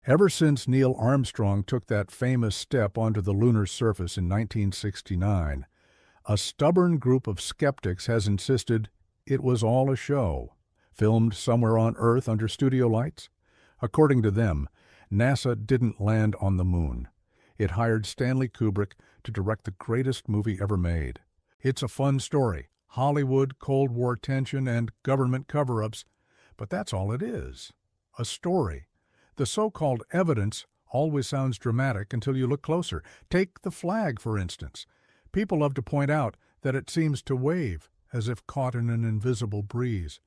Ever since Neil Armstrong took that famous step onto the lunar surface in 1969, a stubborn group of skeptics has insisted it was all a show, filmed somewhere on Earth under studio lights. According to them, NASA didn't land on the moon. It hired Stanley Kubrick to direct the greatest movie ever made. It's a fun story, Hollywood, Cold War tension, and government cover-ups, but that's all it is, a story. The so-called evidence always sounds dramatic until you look closer. Take the flag, for instance. People love to point out that it seems to wave, as if caught in an invisible breeze.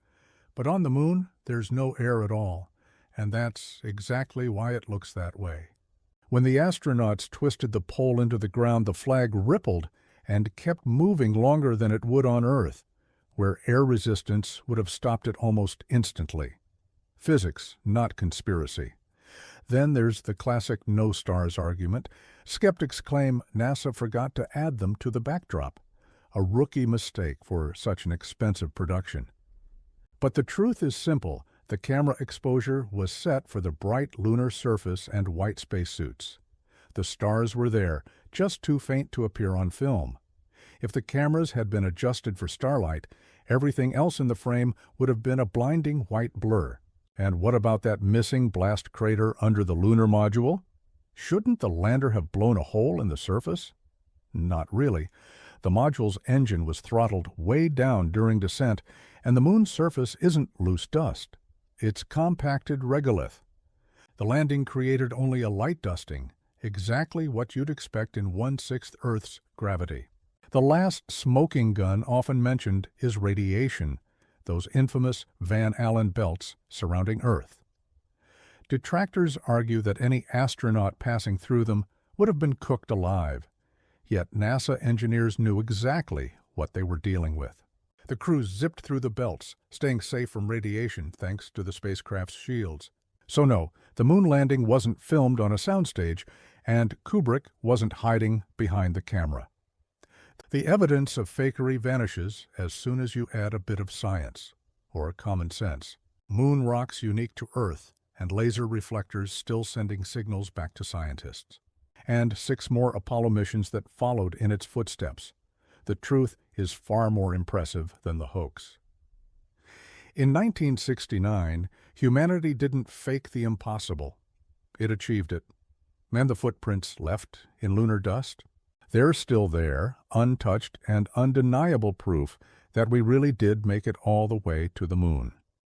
But on the moon, there's no air at all, and that's exactly why it looks that way. When the astronauts twisted the pole into the ground, the flag rippled and kept moving longer than it would on Earth, where air resistance would have stopped it almost instantly. Physics, not conspiracy. Then there's the classic no stars argument. Skeptics claim NASA forgot to add them to the backdrop, a rookie mistake for such an expensive production. But the truth is simple. The camera exposure was set for the bright lunar surface and white spacesuits. The stars were there, just too faint to appear on film. If the cameras had been adjusted for starlight, everything else in the frame would have been a blinding white blur. And what about that missing blast crater under the lunar module? Shouldn't the lander have blown a hole in the surface? Not really. The module's engine was throttled way down during descent, and the moon's surface isn't loose dust. It's compacted regolith. The landing created only a light dusting, exactly what you'd expect in 1/6 Earth's gravity. The last smoking gun often mentioned is radiation, those infamous Van Allen belts surrounding Earth. Detractors argue that any astronaut passing through them would have been cooked alive, yet NASA engineers knew exactly what they were dealing with. The crew zipped through the belts, staying safe from radiation thanks to the spacecraft's shields. So no, the moon landing wasn't filmed on a soundstage, and Kubrick wasn't hiding behind the camera. The evidence of fakery vanishes as soon as you add a bit of science, or common sense. Moon rocks unique to Earth, and laser reflectors still sending signals back to scientists. And 6 more Apollo missions that followed in its footsteps. The truth is far more impressive than the hoax. In 1969, humanity didn't fake the impossible. It achieved it. And the footprints left in lunar dust? They're still there, untouched and undeniable proof that we really did make it all the way to the moon.